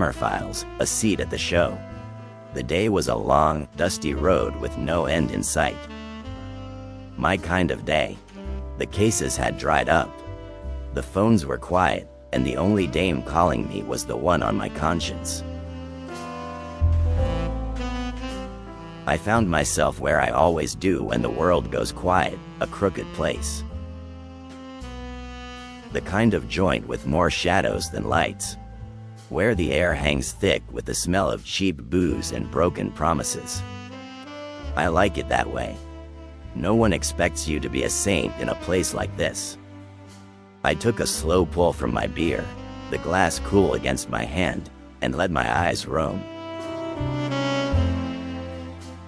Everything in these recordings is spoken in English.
camera files, a seat at the show. The day was a long, dusty road with no end in sight. My kind of day. The cases had dried up. The phones were quiet, and the only dame calling me was the one on my conscience. I found myself where I always do when the world goes quiet, a crooked place. The kind of joint with more shadows than lights, where the air hangs thick with the smell of cheap booze and broken promises. I like it that way. No one expects you to be a saint in a place like this. I took a slow pull from my beer, the glass cool against my hand, and let my eyes roam.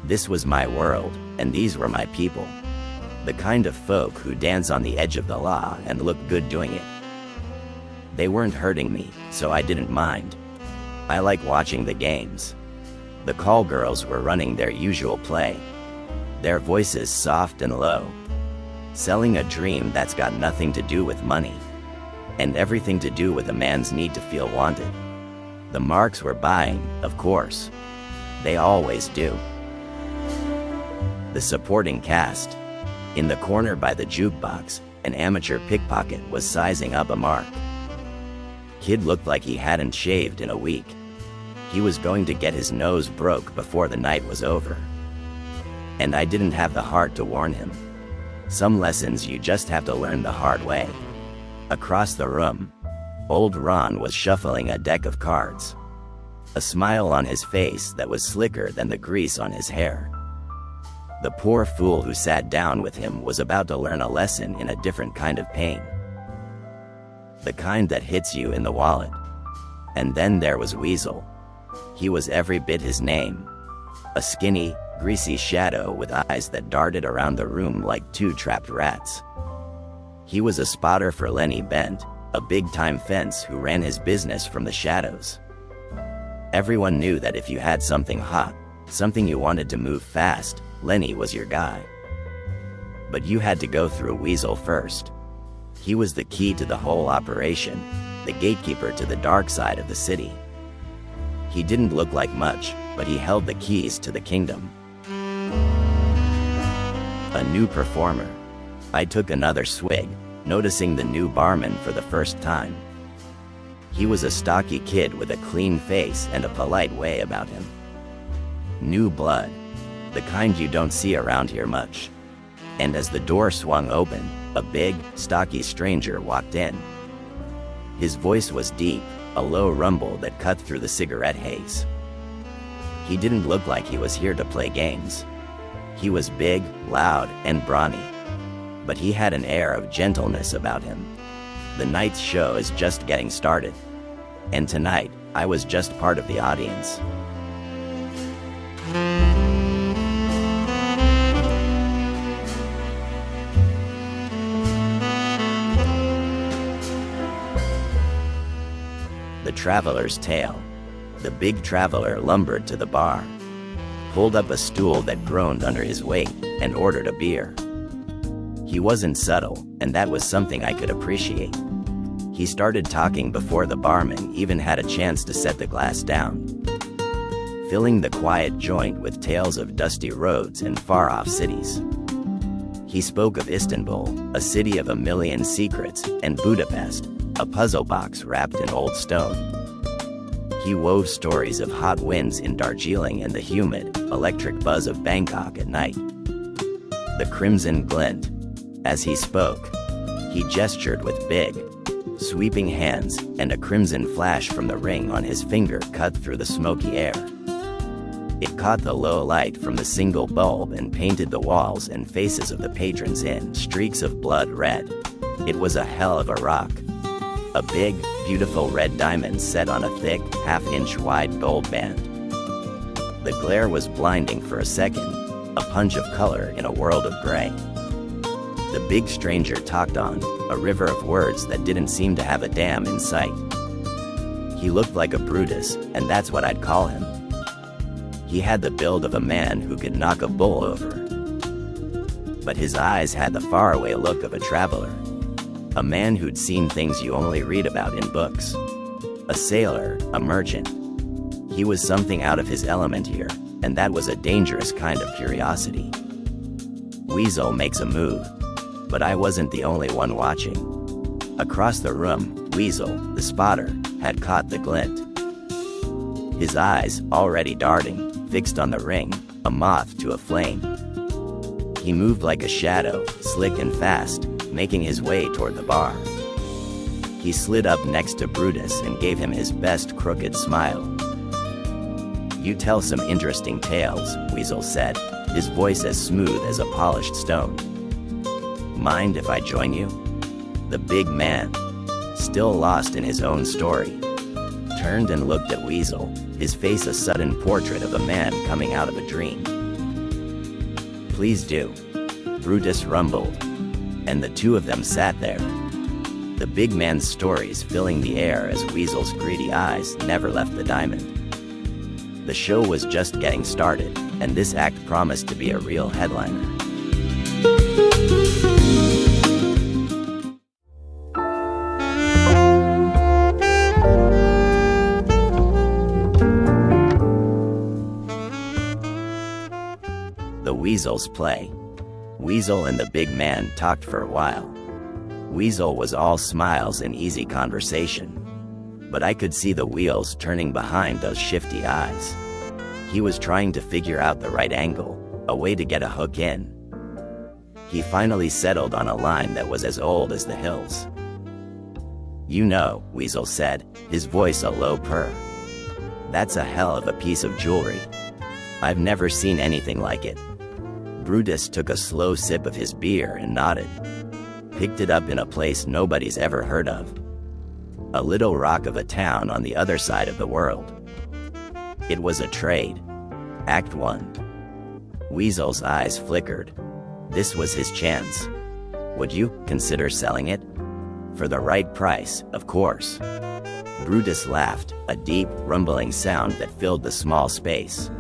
This was my world, and these were my people. The kind of folk who dance on the edge of the law and look good doing it. They weren't hurting me, so I didn't mind. I like watching the games. The call girls were running their usual play. Their voices soft and low. Selling a dream that's got nothing to do with money. And everything to do with a man's need to feel wanted. The marks were buying, of course. They always do. The supporting cast. In the corner by the jukebox, an amateur pickpocket was sizing up a mark. Kid looked like he hadn't shaved in a week. He was going to get his nose broke before the night was over. And I didn't have the heart to warn him. Some lessons you just have to learn the hard way. Across the room, old Ron was shuffling a deck of cards. A smile on his face that was slicker than the grease on his hair. The poor fool who sat down with him was about to learn a lesson in a different kind of pain. The kind that hits you in the wallet. And then there was Weasel. He was every bit his name. A skinny, greasy shadow with eyes that darted around the room like two trapped rats. He was a spotter for Lenny Bent, a big-time fence who ran his business from the shadows. Everyone knew that if you had something hot, something you wanted to move fast, Lenny was your guy. But you had to go through Weasel first. He was the key to the whole operation, the gatekeeper to the dark side of the city. He didn't look like much, but he held the keys to the kingdom. A new performer. I took another swig, noticing the new barman for the first time. He was a stocky kid with a clean face and a polite way about him. New blood. The kind you don't see around here much. And as the door swung open, a big, stocky stranger walked in. His voice was deep, a low rumble that cut through the cigarette haze. He didn't look like he was here to play games. He was big, loud, and brawny. But he had an air of gentleness about him. The night's show is just getting started. And tonight, I was just part of the audience. The Traveler's Tale. The big traveler lumbered to the bar, pulled up a stool that groaned under his weight, and ordered a beer. He wasn't subtle, and that was something I could appreciate. He started talking before the barman even had a chance to set the glass down, filling the quiet joint with tales of dusty roads and far-off cities. He spoke of Istanbul, a city of a million secrets, and Budapest, a puzzle box wrapped in old stone. He wove stories of hot winds in Darjeeling and the humid, electric buzz of Bangkok at night. The crimson glint. As he spoke, he gestured with big, sweeping hands, and a crimson flash from the ring on his finger cut through the smoky air. It caught the low light from the single bulb and painted the walls and faces of the patrons in streaks of blood red. It was a hell of a rock. A big, beautiful red diamond set on a thick, half-inch wide gold band. The glare was blinding for a second, a punch of color in a world of gray. The big stranger talked on, a river of words that didn't seem to have a dam in sight. He looked like a Brutus, and that's what I'd call him. He had the build of a man who could knock a bull over. But his eyes had the faraway look of a traveler. A man who'd seen things you only read about in books. A sailor, a merchant, He was something out of his element here, and that was a dangerous kind of curiosity. Weasel makes a move, but I wasn't the only one watching. Across the room, Weasel, the spotter, had caught the glint. His eyes, already darting, fixed on the ring, a moth to a flame. He moved like a shadow, slick and fast, making his way toward the bar. He slid up next to Brutus and gave him his best crooked smile. "You tell some interesting tales," Weasel said, his voice as smooth as a polished stone. "Mind if I join you?" The big man, still lost in his own story, turned and looked at Weasel, his face a sudden portrait of a man coming out of a dream. "Please do," Brutus rumbled, and the two of them sat there, the big man's stories filling the air as Weasel's greedy eyes never left the diamond. The show was just getting started, and this act promised to be a real headliner. The Weasel's play. Weasel and the big man talked for a while. Weasel was all smiles and easy conversation, but I could see the wheels turning behind those shifty eyes. He was trying to figure out the right angle, a way to get a hook in. He finally settled on a line that was as old as the hills. "You know," Weasel said, his voice a low purr. "That's a hell of a piece of jewelry. I've never seen anything like it." Brutus took a slow sip of his beer and nodded. "Picked it up in a place nobody's ever heard of. A little rock of a town on the other side of the world. It was a trade. Act 1. Weasel's eyes flickered. This was his chance. "Would you consider selling it?" "For the right price, of course." Brutus laughed, a deep, rumbling sound that filled the small space.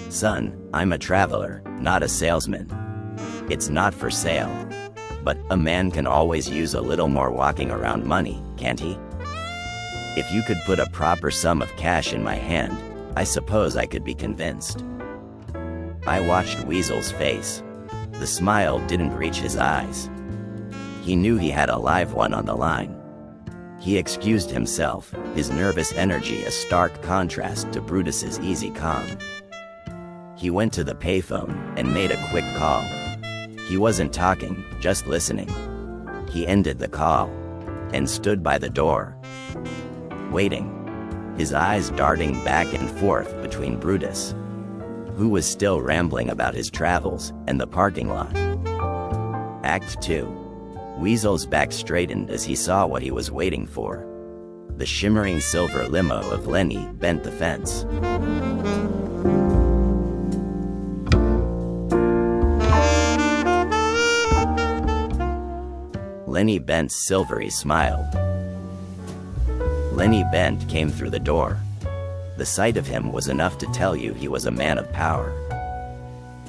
"Son, I'm a traveler, not a salesman. It's not for sale. But a man can always use a little more walking around money, can't he? If you could put a proper sum of cash in my hand, I suppose I could be convinced." I watched Weasel's face. The smile didn't reach his eyes. He knew he had a live one on the line. He excused himself, his nervous energy a stark contrast to Brutus's easy calm. He went to the payphone and made a quick call. He wasn't talking, just listening. He ended the call and stood by the door, waiting, his eyes darting back and forth between Brutus, who was still rambling about his travels, and the parking lot. Act 2. Weasel's back straightened as he saw what he was waiting for. The shimmering silver limo of Lenny bent the fence. Lenny Bent's silvery smiled. Lenny Bent came through the door. The sight of him was enough to tell you he was a man of power.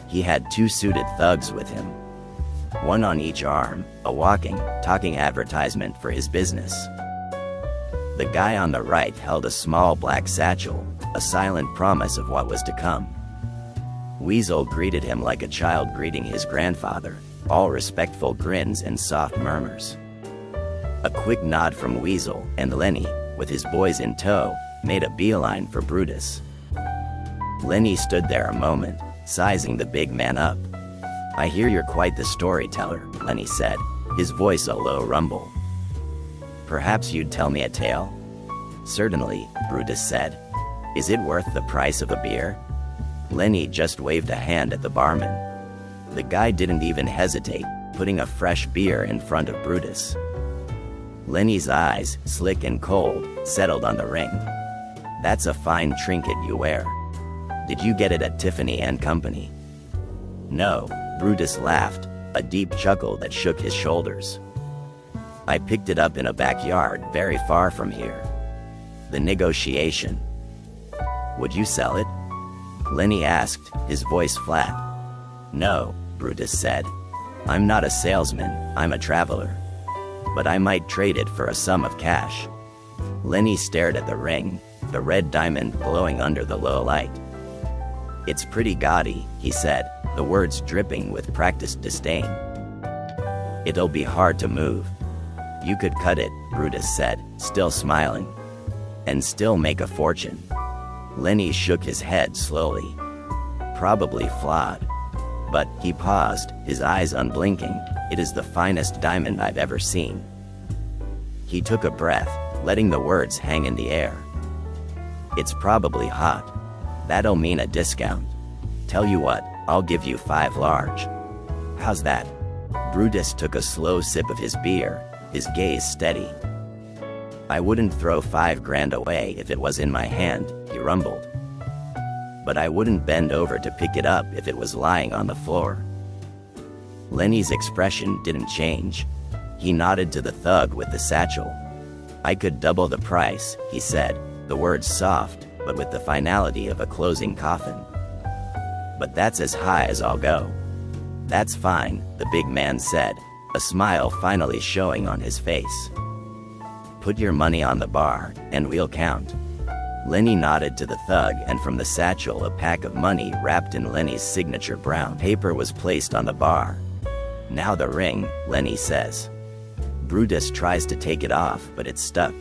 He had 2 suited thugs with him, one on each arm, a walking, talking advertisement for his business. The guy on the right held a small black satchel, a silent promise of what was to come. Weasel greeted him like a child greeting his grandfather, all respectful grins and soft murmurs. A quick nod from Weasel, and Lenny, with his boys in tow, made a beeline for Brutus. Lenny stood there a moment, sizing the big man up. "I hear you're quite the storyteller," Lenny said, his voice a low rumble. "Perhaps you'd tell me a tale?" "Certainly," Brutus said. "Is it worth the price of a beer?" Lenny just waved a hand at the barman. The guy didn't even hesitate, putting a fresh beer in front of Brutus. Lenny's eyes, slick and cold, settled on the ring. "That's a fine trinket you wear. Did you get it at Tiffany & Company?" "No," Brutus laughed, a deep chuckle that shook his shoulders. "I picked it up in a backyard very far from here." The negotiation. "Would you sell it?" Lenny asked, his voice flat. "No," Brutus said. "I'm not a salesman, I'm a traveler. But I might trade it for a sum of cash." Lenny stared at the ring, the red diamond glowing under the low light. "It's pretty gaudy," he said, the words dripping with practiced disdain. "It'll be hard to move." "You could cut it," Brutus said, still smiling. "And still make a fortune." Lenny shook his head slowly. "Probably flawed." But he paused, his eyes unblinking. "It is the finest diamond I've ever seen." He took a breath, letting the words hang in the air. "It's probably hot. That'll mean a discount. Tell you what, I'll give you 5 large. How's that?" Brutus took a slow sip of his beer, his gaze steady. "I wouldn't throw 5 grand away if it was in my hand," he rumbled. "But I wouldn't bend over to pick it up if it was lying on the floor." Lenny's expression didn't change. He nodded to the thug with the satchel. "I could double the price," he said, the words soft, but with the finality of a closing coffin. "But that's as high as I'll go." "That's fine," the big man said, a smile finally showing on his face. "Put your money on the bar, and we'll count." Lenny nodded to the thug, and from the satchel a pack of money wrapped in Lenny's signature brown paper was placed on the bar. "Now the ring," Lenny says. Brutus tries to take it off, but it's stuck.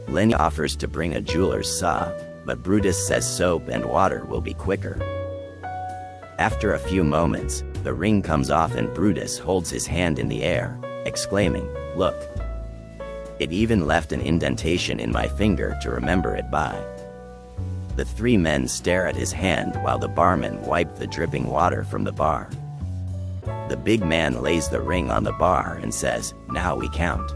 Lenny offers to bring a jeweler's saw, but Brutus says soap and water will be quicker. After a few moments, the ring comes off and Brutus holds his hand in the air, exclaiming, "Look." It even left an indentation in my finger to remember it by. The 3 men stare at his hand while the barman wiped the dripping water from the bar. The big man lays the ring on the bar and says, "Now we count."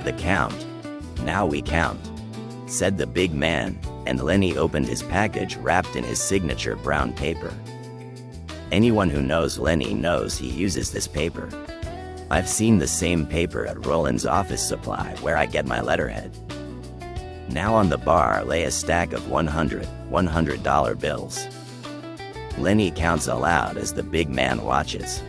"The count. Now we count," said the big man, and Lenny opened his package wrapped in his signature brown paper. Anyone who knows Lenny knows he uses this paper. I've seen the same paper at Roland's office supply where I get my letterhead. Now on the bar lay a stack of $100 bills. Lenny counts aloud as the big man watches.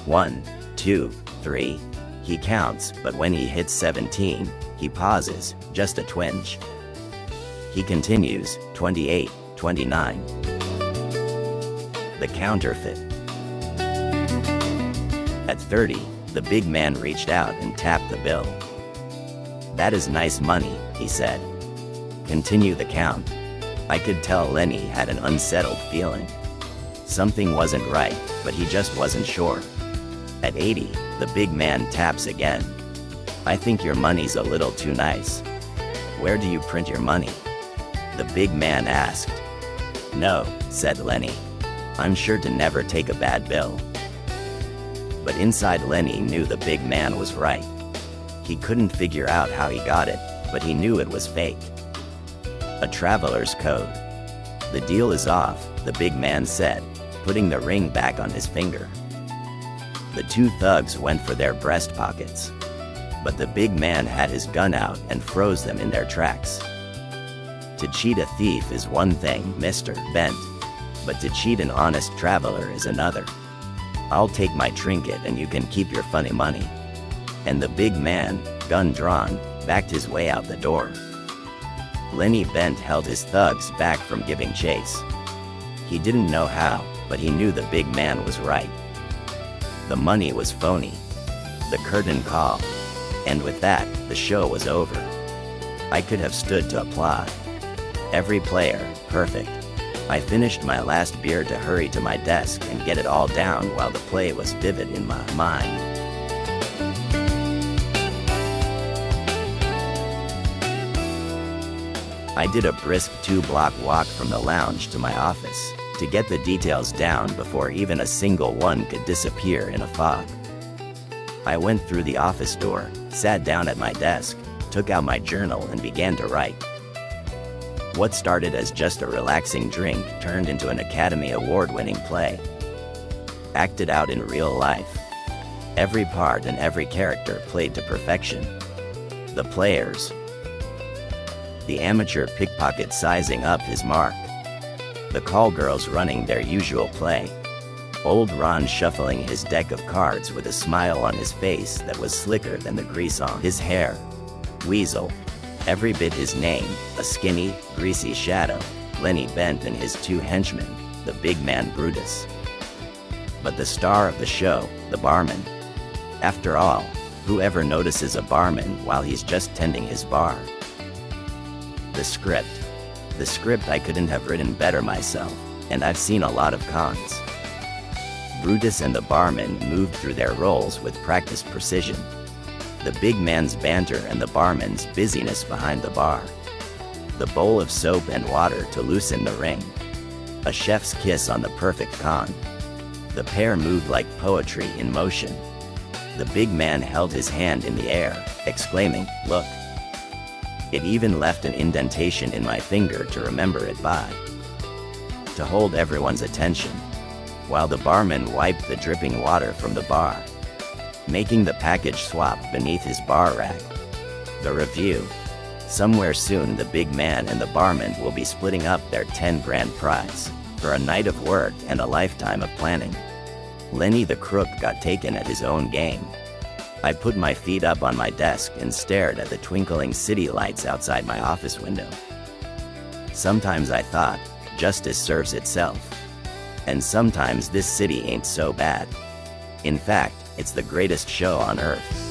1, 2, 3. He counts, but when he hits 17, he pauses, just a twinge. He continues, 28, 29. The counterfeit. At 30, the big man reached out and tapped the bill. "That is nice money," he said. "Continue the count." I could tell Lenny had an unsettled feeling. Something wasn't right, but he just wasn't sure. At 80, the big man taps again. "I think your money's a little too nice. Where do you print your money?" the big man asked. "No," said Lenny. "I'm sure to never take a bad bill." But inside Lenny knew the big man was right. He couldn't figure out how he got it, but he knew it was fake. A traveler's code. "The deal is off," the big man said, putting the ring back on his finger. The 2 thugs went for their breast pockets. But the big man had his gun out and froze them in their tracks. To cheat a thief is one thing, Mr. Bent. But to cheat an honest traveler is another. "I'll take my trinket and you can keep your funny money." And the big man, gun drawn, backed his way out the door. Lenny Bent held his thugs back from giving chase. He didn't know how, but he knew the big man was right. The money was phony. The curtain call. And with that, the show was over. I could have stood to applaud. Every player, perfect. I finished my last beer to hurry to my desk and get it all down while the play was vivid in my mind. I did a brisk 2-block walk from the lounge to my office, to get the details down before even a single one could disappear in a fog. I went through the office door, sat down at my desk, took out my journal and began to write. What started as just a relaxing drink turned into an Academy Award-winning play. Acted out in real life. Every part and every character played to perfection. The players. The amateur pickpocket sizing up his mark. The call girls running their usual play. Old Ron shuffling his deck of cards with a smile on his face that was slicker than the grease on his hair. Weasel. Every bit his name, a skinny, greasy shadow, Lenny Bent and his two henchmen, the big man Brutus. But the star of the show, the barman. After all, whoever notices a barman while he's just tending his bar? The script. The script I couldn't have written better myself, and I've seen a lot of cons. Brutus and the barman moved through their roles with practiced precision. The big man's banter and the barman's busyness behind the bar. The bowl of soap and water to loosen the ring. A chef's kiss on the perfect con. The pair moved like poetry in motion. The big man held his hand in the air, exclaiming, "Look." It even left an indentation in my finger to remember it by. To hold everyone's attention, while the barman wiped the dripping water from the bar, making the package swap beneath his bar rack. The review. Somewhere soon the big man and the barman will be splitting up their 10 grand prize, for a night of work and a lifetime of planning. Lenny the crook got taken at his own game. I put my feet up on my desk and stared at the twinkling city lights outside my office window. Sometimes I thought, justice serves itself. And sometimes this city ain't so bad. In fact, it's the greatest show on earth.